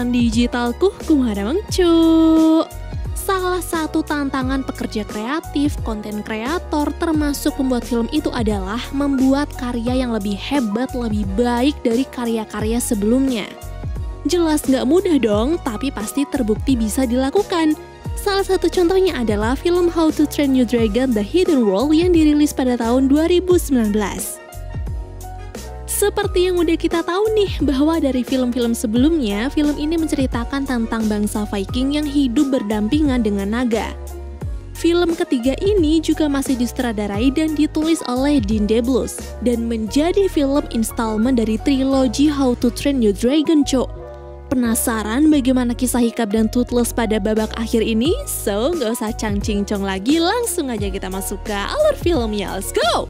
tontonan digitalku kumaha mangcu. Salah satu tantangan pekerja kreatif, konten kreator, termasuk pembuat film itu adalah membuat karya yang lebih hebat, lebih baik dari karya-karya sebelumnya. Jelas nggak mudah dong, tapi pasti terbukti bisa dilakukan. Salah satu contohnya adalah film How to Train Your Dragon The Hidden World yang dirilis pada tahun 2019. Seperti yang udah kita tahu nih, bahwa dari film-film sebelumnya, film ini menceritakan tentang bangsa Viking yang hidup berdampingan dengan naga. Film ketiga ini juga masih disutradarai dan ditulis oleh Dean Debus, dan menjadi film installment dari trilogi How to Train Your Dragon, cok. Penasaran bagaimana kisah Hiccup dan Toothless pada babak akhir ini? So, gak usah cang-cincong lagi, langsung aja kita masuk ke alur filmnya, let's go!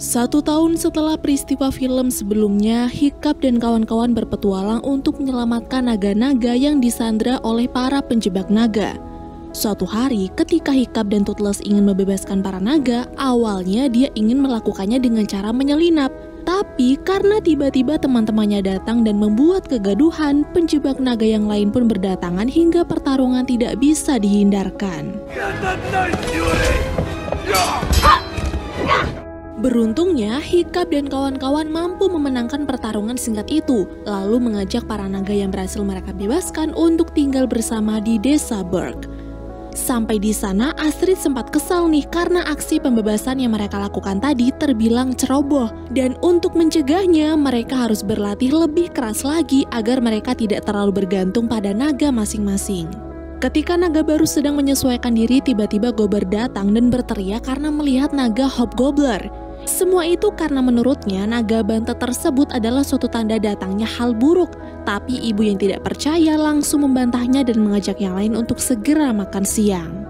1 tahun setelah peristiwa film sebelumnya, Hiccup dan kawan-kawan berpetualang untuk menyelamatkan naga-naga yang disandra oleh para penjebak naga. Suatu hari, ketika Hiccup dan Toothless ingin membebaskan para naga, awalnya dia ingin melakukannya dengan cara menyelinap. Tapi karena tiba-tiba teman-temannya datang dan membuat kegaduhan, penjebak naga yang lain pun berdatangan hingga pertarungan tidak bisa dihindarkan. Beruntungnya, Hiccup dan kawan-kawan mampu memenangkan pertarungan singkat itu, lalu mengajak para naga yang berhasil mereka bebaskan untuk tinggal bersama di desa Berg. Sampai di sana, Astrid sempat kesal nih karena aksi pembebasan yang mereka lakukan tadi terbilang ceroboh, dan untuk mencegahnya, mereka harus berlatih lebih keras lagi agar mereka tidak terlalu bergantung pada naga masing-masing. Ketika naga baru sedang menyesuaikan diri, tiba-tiba Gobber datang dan berteriak karena melihat naga Hobgobbler. Semua itu karena menurutnya naga banta tersebut adalah suatu tanda datangnya hal buruk. Tapi ibu yang tidak percaya langsung membantahnya dan mengajak yang lain untuk segera makan siang.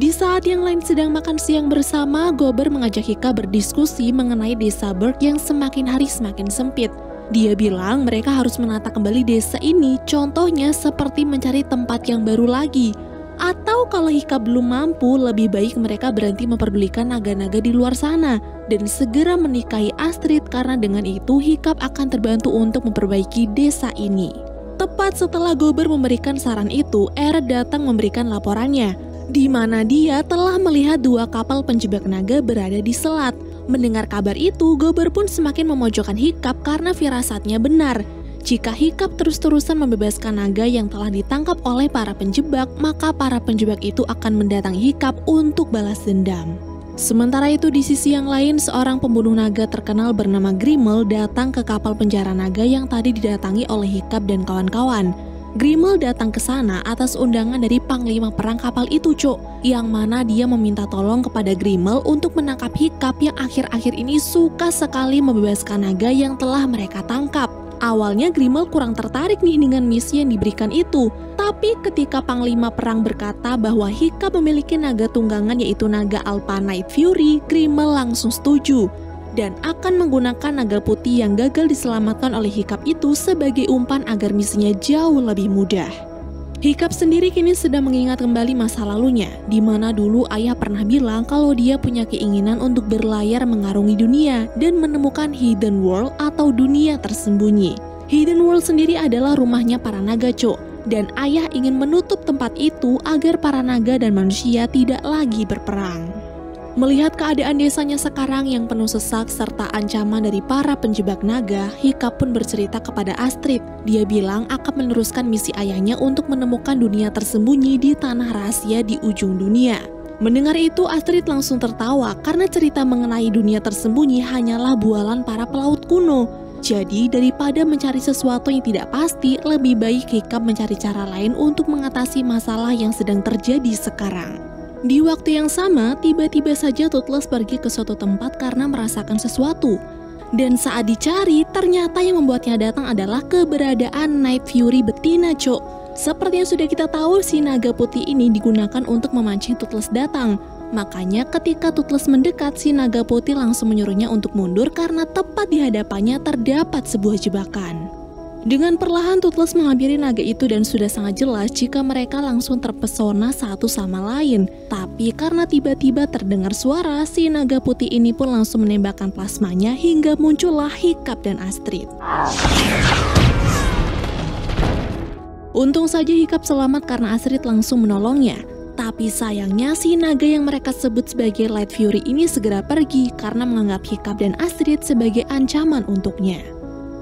Di saat yang lain sedang makan siang bersama, Gobber mengajak Hiccup berdiskusi mengenai desa Berg yang semakin hari semakin sempit. Dia bilang mereka harus menata kembali desa ini, contohnya seperti mencari tempat yang baru lagi. Atau kalau Hiccup belum mampu, lebih baik mereka berhenti memperdulikan naga-naga di luar sana dan segera menikahi Astrid, karena dengan itu Hiccup akan terbantu untuk memperbaiki desa ini. Tepat setelah Gobber memberikan saran itu, Eret datang memberikan laporannya, di mana dia telah melihat 2 kapal penjebak naga berada di selat. Mendengar kabar itu, Gobber pun semakin memojokkan Hiccup karena firasatnya benar. Jika Hiccup terus-terusan membebaskan naga yang telah ditangkap oleh para penjebak, maka para penjebak itu akan mendatangi Hiccup untuk balas dendam. Sementara itu di sisi yang lain, seorang pembunuh naga terkenal bernama Grimmel datang ke kapal penjara naga yang tadi didatangi oleh Hiccup dan kawan-kawan. Grimmel datang ke sana atas undangan dari panglima perang kapal itu, cok, yang mana dia meminta tolong kepada Grimmel untuk menangkap Hiccup yang akhir-akhir ini suka sekali membebaskan naga yang telah mereka tangkap. Awalnya Grimmel kurang tertarik nih dengan misi yang diberikan itu, tapi ketika panglima perang berkata bahwa Hiccup memiliki naga tunggangan yaitu naga Alpha Night Fury, Grimmel langsung setuju dan akan menggunakan naga putih yang gagal diselamatkan oleh Hiccup itu sebagai umpan agar misinya jauh lebih mudah. Hiccup sendiri kini sedang mengingat kembali masa lalunya, di mana dulu ayah pernah bilang kalau dia punya keinginan untuk berlayar mengarungi dunia dan menemukan Hidden World atau dunia tersembunyi. Hidden World sendiri adalah rumahnya para naga, cok, dan ayah ingin menutup tempat itu agar para naga dan manusia tidak lagi berperang. Melihat keadaan desanya sekarang yang penuh sesak serta ancaman dari para penjebak naga, Hiccup pun bercerita kepada Astrid. Dia bilang akan meneruskan misi ayahnya untuk menemukan dunia tersembunyi di tanah rahasia di ujung dunia. Mendengar itu, Astrid langsung tertawa karena cerita mengenai dunia tersembunyi hanyalah bualan para pelaut kuno. Jadi daripada mencari sesuatu yang tidak pasti, lebih baik Hiccup mencari cara lain untuk mengatasi masalah yang sedang terjadi sekarang. Di waktu yang sama, tiba-tiba saja Toothless pergi ke suatu tempat karena merasakan sesuatu. Dan saat dicari, ternyata yang membuatnya datang adalah keberadaan Night Fury betina, cok. Seperti yang sudah kita tahu, si naga putih ini digunakan untuk memancing Toothless datang. Makanya ketika Toothless mendekat, si naga putih langsung menyuruhnya untuk mundur karena tepat di hadapannya terdapat sebuah jebakan. Dengan perlahan Toothless menghampiri naga itu dan sudah sangat jelas jika mereka langsung terpesona satu sama lain. Tapi karena tiba-tiba terdengar suara, si naga putih ini pun langsung menembakkan plasmanya hingga muncullah Hiccup dan Astrid. Untung saja Hiccup selamat karena Astrid langsung menolongnya. Tapi sayangnya si naga yang mereka sebut sebagai Light Fury ini segera pergi karena menganggap Hiccup dan Astrid sebagai ancaman untuknya.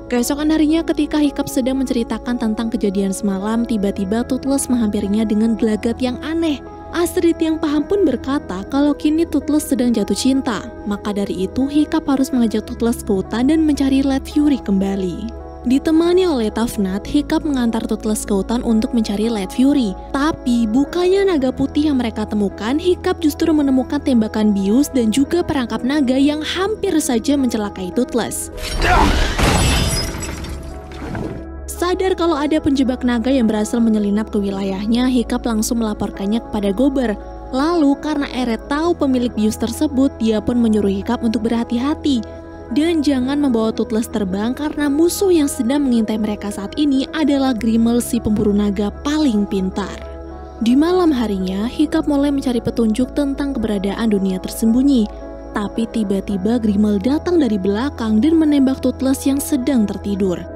Keesokan harinya ketika Hiccup sedang menceritakan tentang kejadian semalam, tiba-tiba Toothless menghampirinya dengan gelagat yang aneh. Astrid yang paham pun berkata kalau kini Toothless sedang jatuh cinta. Maka dari itu Hiccup harus mengajak Toothless ke hutan dan mencari Light Fury kembali. Ditemani oleh Tough Nut, Hiccup mengantar Toothless ke hutan untuk mencari Light Fury. Tapi bukannya naga putih yang mereka temukan, Hiccup justru menemukan tembakan bius dan juga perangkap naga yang hampir saja mencelakai Toothless. Sadar kalau ada penjebak naga yang berhasil menyelinap ke wilayahnya, Hiccup langsung melaporkannya kepada Gobber. Lalu karena Eret tahu pemilik bius tersebut, dia pun menyuruh Hiccup untuk berhati-hati. Dan jangan membawa Toothless terbang karena musuh yang sedang mengintai mereka saat ini adalah Grimmel, si pemburu naga paling pintar. Di malam harinya, Hiccup mulai mencari petunjuk tentang keberadaan dunia tersembunyi. Tapi tiba-tiba Grimmel datang dari belakang dan menembak Toothless yang sedang tertidur.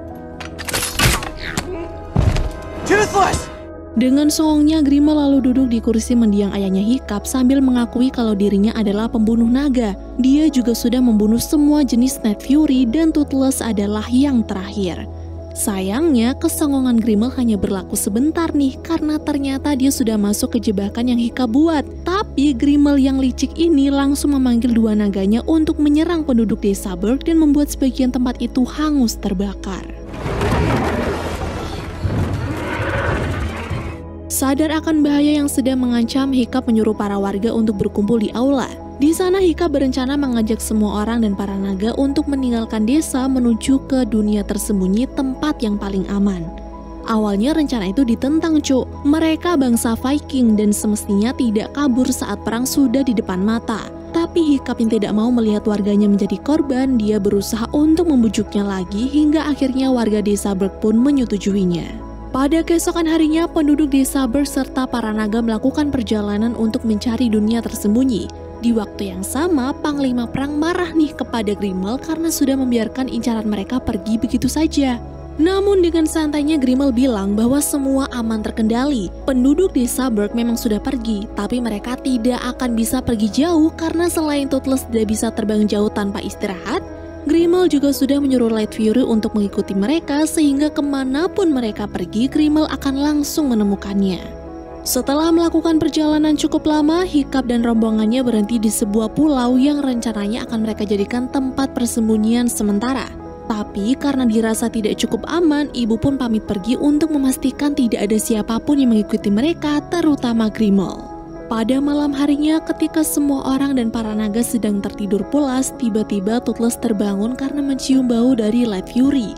Toothless! Dengan songongnya, Grimmel lalu duduk di kursi mendiang ayahnya Hiccup sambil mengakui kalau dirinya adalah pembunuh naga. Dia juga sudah membunuh semua jenis Night Fury dan Toothless adalah yang terakhir. Sayangnya, kesongongan Grimmel hanya berlaku sebentar nih karena ternyata dia sudah masuk ke jebakan yang Hiccup buat. Tapi Grimmel yang licik ini langsung memanggil dua naganya untuk menyerang penduduk desa Berg dan membuat sebagian tempat itu hangus terbakar. Sadar akan bahaya yang sedang mengancam, Hiccup menyuruh para warga untuk berkumpul di aula. Di sana Hiccup berencana mengajak semua orang dan para naga untuk meninggalkan desa menuju ke dunia tersembunyi, tempat yang paling aman. Awalnya rencana itu ditentang, Cuk. Mereka bangsa Viking dan semestinya tidak kabur saat perang sudah di depan mata. Tapi Hiccup yang tidak mau melihat warganya menjadi korban, dia berusaha untuk membujuknya lagi hingga akhirnya warga desa Berg pun menyetujuinya. Pada keesokan harinya, penduduk desa Berg serta para naga melakukan perjalanan untuk mencari dunia tersembunyi. Di waktu yang sama, Panglima Perang marah nih kepada Grimmel karena sudah membiarkan incaran mereka pergi begitu saja. Namun dengan santainya Grimmel bilang bahwa semua aman terkendali. Penduduk desa Berg memang sudah pergi, tapi mereka tidak akan bisa pergi jauh karena selain Toothless tidak bisa terbang jauh tanpa istirahat, Grimmel juga sudah menyuruh Light Fury untuk mengikuti mereka sehingga kemanapun mereka pergi, Grimmel akan langsung menemukannya. Setelah melakukan perjalanan cukup lama, Hiccup dan rombongannya berhenti di sebuah pulau yang rencananya akan mereka jadikan tempat persembunyian sementara. Tapi karena dirasa tidak cukup aman, ibu pun pamit pergi untuk memastikan tidak ada siapapun yang mengikuti mereka, terutama Grimmel. Pada malam harinya, ketika semua orang dan para naga sedang tertidur pulas, tiba-tiba Toothless terbangun karena mencium bau dari Light Fury.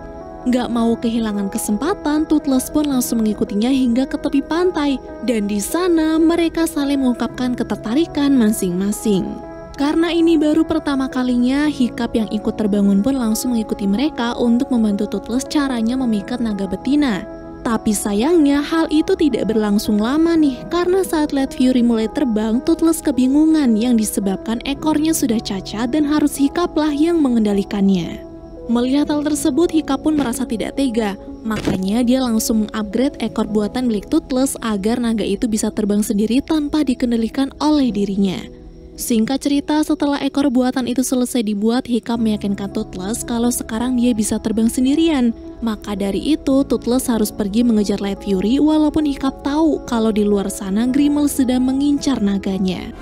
Gak mau kehilangan kesempatan, Toothless pun langsung mengikutinya hingga ke tepi pantai. Dan di sana mereka saling mengungkapkan ketertarikan masing-masing. Karena ini baru pertama kalinya, Hiccup yang ikut terbangun pun langsung mengikuti mereka untuk membantu Toothless caranya memikat naga betina. Tapi sayangnya hal itu tidak berlangsung lama nih, karena saat Light Fury mulai terbang, Toothless kebingungan yang disebabkan ekornya sudah cacat dan harus Hiccup lah yang mengendalikannya. Melihat hal tersebut, Hiccup pun merasa tidak tega, makanya dia langsung mengupgrade ekor buatan milik Toothless agar naga itu bisa terbang sendiri tanpa dikendalikan oleh dirinya. Singkat cerita, setelah ekor buatan itu selesai dibuat, Hiccup meyakinkan Toothless kalau sekarang dia bisa terbang sendirian. Maka dari itu, Toothless harus pergi mengejar Light Fury walaupun Hiccup tahu kalau di luar sana Grimmel sedang mengincar naganya.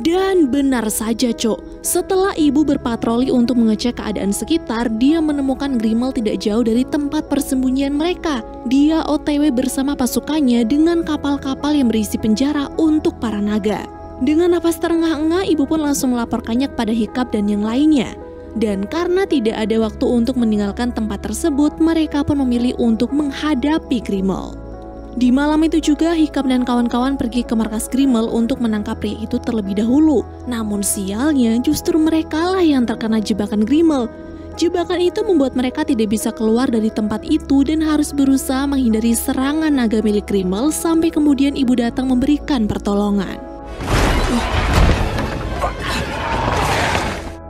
Dan benar saja, Cok. Setelah ibu berpatroli untuk mengecek keadaan sekitar, dia menemukan Grimmel tidak jauh dari tempat persembunyian mereka. Dia OTW bersama pasukannya dengan kapal-kapal yang berisi penjara untuk para naga. Dengan napas terengah-engah, ibu pun langsung melaporkannya kepada Hiccup dan yang lainnya. Dan karena tidak ada waktu untuk meninggalkan tempat tersebut, mereka pun memilih untuk menghadapi Grimmel. Di malam itu juga, Hiccup dan kawan-kawan pergi ke markas Grimmel untuk menangkap pria itu terlebih dahulu. Namun sialnya justru merekalah yang terkena jebakan Grimmel. Jebakan itu membuat mereka tidak bisa keluar dari tempat itu dan harus berusaha menghindari serangan naga milik Grimmel sampai kemudian ibu datang memberikan pertolongan.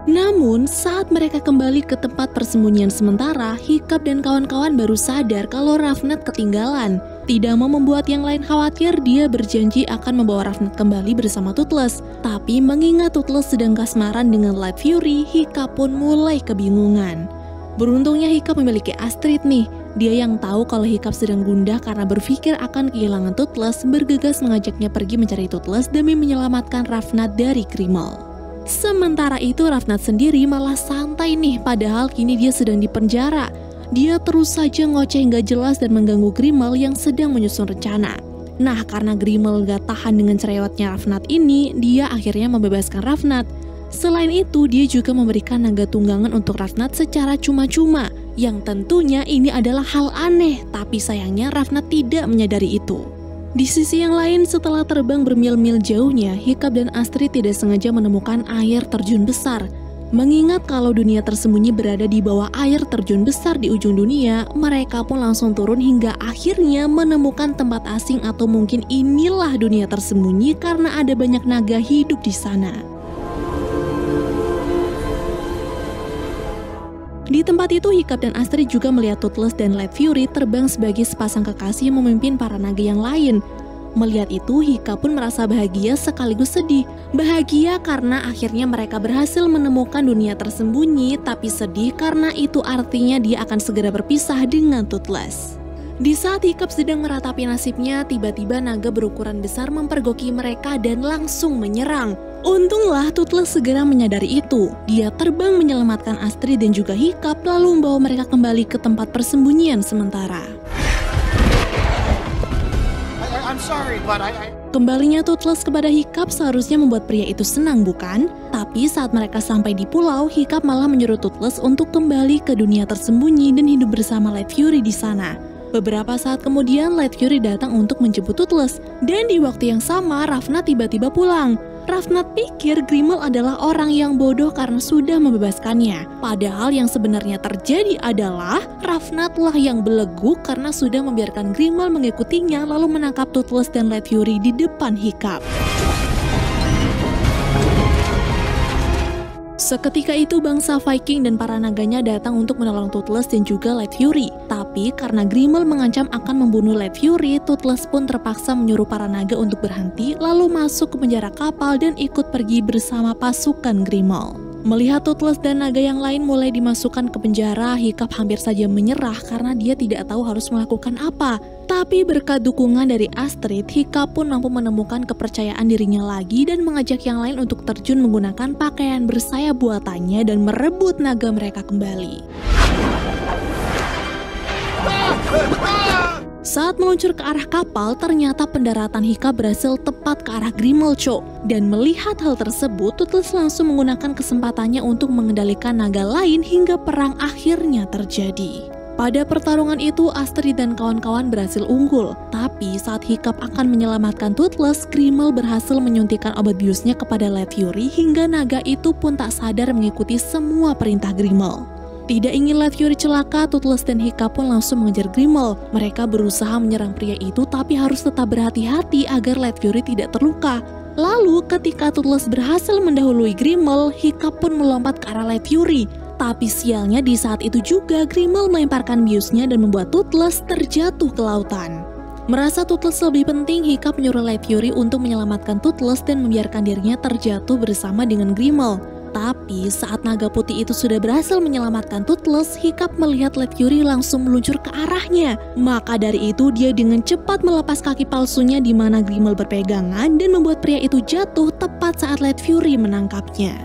Namun, saat mereka kembali ke tempat persembunyian sementara, Hiccup dan kawan-kawan baru sadar kalau Ravnat ketinggalan. Tidak mau membuat yang lain khawatir, dia berjanji akan membawa Ravnat kembali bersama Toothless. Tapi mengingat Toothless sedang kasmaran dengan Light Fury, Hiccup pun mulai kebingungan. Beruntungnya Hiccup memiliki Astrid nih. Dia yang tahu kalau Hiccup sedang gundah karena berpikir akan kehilangan Toothless, bergegas mengajaknya pergi mencari Toothless demi menyelamatkan Ravnat dari Grimmel. Sementara itu Ravnat sendiri malah santai nih, padahal kini dia sedang dipenjara. Dia terus saja ngoceh nggak jelas dan mengganggu Grimmel yang sedang menyusun rencana. Nah, karena Grimmel gak tahan dengan cerewetnya Ravnat ini, dia akhirnya membebaskan Ravnat. Selain itu, dia juga memberikan naga tunggangan untuk Ravnat secara cuma-cuma, yang tentunya ini adalah hal aneh, tapi sayangnya Ravnat tidak menyadari itu. Di sisi yang lain, setelah terbang bermil-mil jauhnya, Hiccup dan Astrid tidak sengaja menemukan air terjun besar. Mengingat kalau dunia tersembunyi berada di bawah air terjun besar di ujung dunia, mereka pun langsung turun hingga akhirnya menemukan tempat asing atau mungkin inilah dunia tersembunyi karena ada banyak naga hidup di sana. Di tempat itu, Hiccup dan Astrid juga melihat Toothless dan Light Fury terbang sebagai sepasang kekasih yang memimpin para naga yang lain. Melihat itu, Hiccup pun merasa bahagia sekaligus sedih. Bahagia karena akhirnya mereka berhasil menemukan dunia tersembunyi, tapi sedih karena itu artinya dia akan segera berpisah dengan Toothless. Di saat Hiccup sedang meratapi nasibnya, tiba-tiba naga berukuran besar mempergoki mereka dan langsung menyerang. Untunglah Toothless segera menyadari itu. Dia terbang menyelamatkan Astrid dan juga Hiccup lalu membawa mereka kembali ke tempat persembunyian sementara. I'm sorry, but Kembalinya Toothless kepada Hiccup seharusnya membuat pria itu senang, bukan? Tapi saat mereka sampai di pulau, Hiccup malah menyuruh Toothless untuk kembali ke dunia tersembunyi dan hidup bersama Light Fury di sana. Beberapa saat kemudian, Light Fury datang untuk menjemput Toothless. Dan di waktu yang sama, Ravnat tiba-tiba pulang. Ravnat pikir Grimmel adalah orang yang bodoh karena sudah membebaskannya. Padahal yang sebenarnya terjadi adalah Ravnatlah yang belegu karena sudah membiarkan Grimmel mengikutinya lalu menangkap Toothless dan Light Fury di depan Hiccup. Seketika itu bangsa Viking dan para naganya datang untuk menolong Toothless dan juga Light Fury. Tapi karena Grimmel mengancam akan membunuh Light Fury, Toothless pun terpaksa menyuruh para naga untuk berhenti lalu masuk ke penjara kapal dan ikut pergi bersama pasukan Grimmel. Melihat Toothless dan naga yang lain mulai dimasukkan ke penjara, Hiccup hampir saja menyerah karena dia tidak tahu harus melakukan apa. Tapi berkat dukungan dari Astrid, Hiccup pun mampu menemukan kepercayaan dirinya lagi dan mengajak yang lain untuk terjun menggunakan pakaian bersayap buatannya dan merebut naga mereka kembali. Saat meluncur ke arah kapal, ternyata pendaratan Hiccup berhasil tepat ke arah Grimmel, Cok. Dan melihat hal tersebut, Toothless langsung menggunakan kesempatannya untuk mengendalikan naga lain hingga perang akhirnya terjadi. Pada pertarungan itu, Astrid dan kawan-kawan berhasil unggul. Tapi saat Hiccup akan menyelamatkan Toothless, Grimmel berhasil menyuntikkan obat biusnya kepada Light Fury hingga naga itu pun tak sadar mengikuti semua perintah Grimmel. Tidak ingin Light Fury celaka, Toothless dan Hiccup pun langsung mengejar Grimmel. Mereka berusaha menyerang pria itu tapi harus tetap berhati-hati agar Light Fury tidak terluka. Lalu ketika Toothless berhasil mendahului Grimmel, Hiccup pun melompat ke arah Light Fury. Tapi sialnya di saat itu juga Grimmel melemparkan biusnya dan membuat Toothless terjatuh ke lautan. Merasa Toothless lebih penting, Hiccup menyuruh Light Fury untuk menyelamatkan Toothless dan membiarkan dirinya terjatuh bersama dengan Grimmel. Tapi saat naga putih itu sudah berhasil menyelamatkan Toothless, Hiccup melihat Light Fury langsung meluncur ke arahnya. Maka dari itu dia dengan cepat melepas kaki palsunya di mana Grimmel berpegangan dan membuat pria itu jatuh tepat saat Light Fury menangkapnya.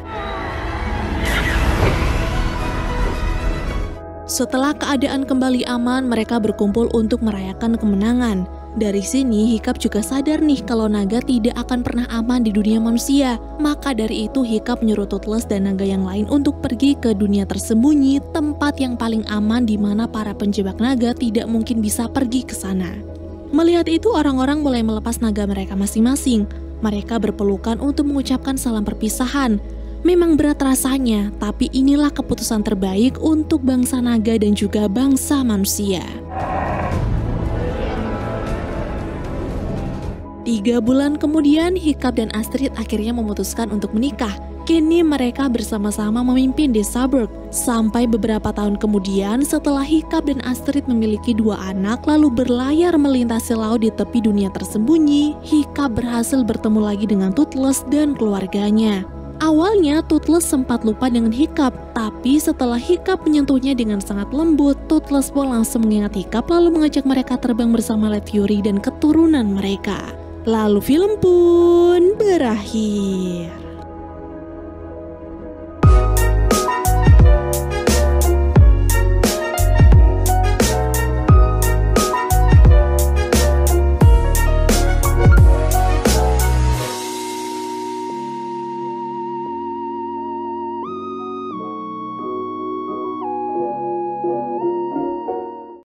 Setelah keadaan kembali aman, mereka berkumpul untuk merayakan kemenangan. Dari sini, Hiccup juga sadar nih kalau naga tidak akan pernah aman di dunia manusia. Maka dari itu, Hiccup menyuruh Toothless dan naga yang lain untuk pergi ke dunia tersembunyi, tempat yang paling aman di mana para penjebak naga tidak mungkin bisa pergi ke sana. Melihat itu, orang-orang mulai melepas naga mereka masing-masing. Mereka berpelukan untuk mengucapkan salam perpisahan. Memang berat rasanya, tapi inilah keputusan terbaik untuk bangsa naga dan juga bangsa manusia. 3 bulan kemudian, Hiccup dan Astrid akhirnya memutuskan untuk menikah. Kini mereka bersama-sama memimpin desa Berg. Sampai beberapa tahun kemudian, setelah Hiccup dan Astrid memiliki 2 anak lalu berlayar melintasi laut di tepi dunia tersembunyi, Hiccup berhasil bertemu lagi dengan Toothless dan keluarganya. Awalnya Toothless sempat lupa dengan Hiccup, tapi setelah Hiccup menyentuhnya dengan sangat lembut, Toothless pun langsung mengingat Hiccup lalu mengajak mereka terbang bersama Led Fury dan keturunan mereka. Lalu film pun berakhir.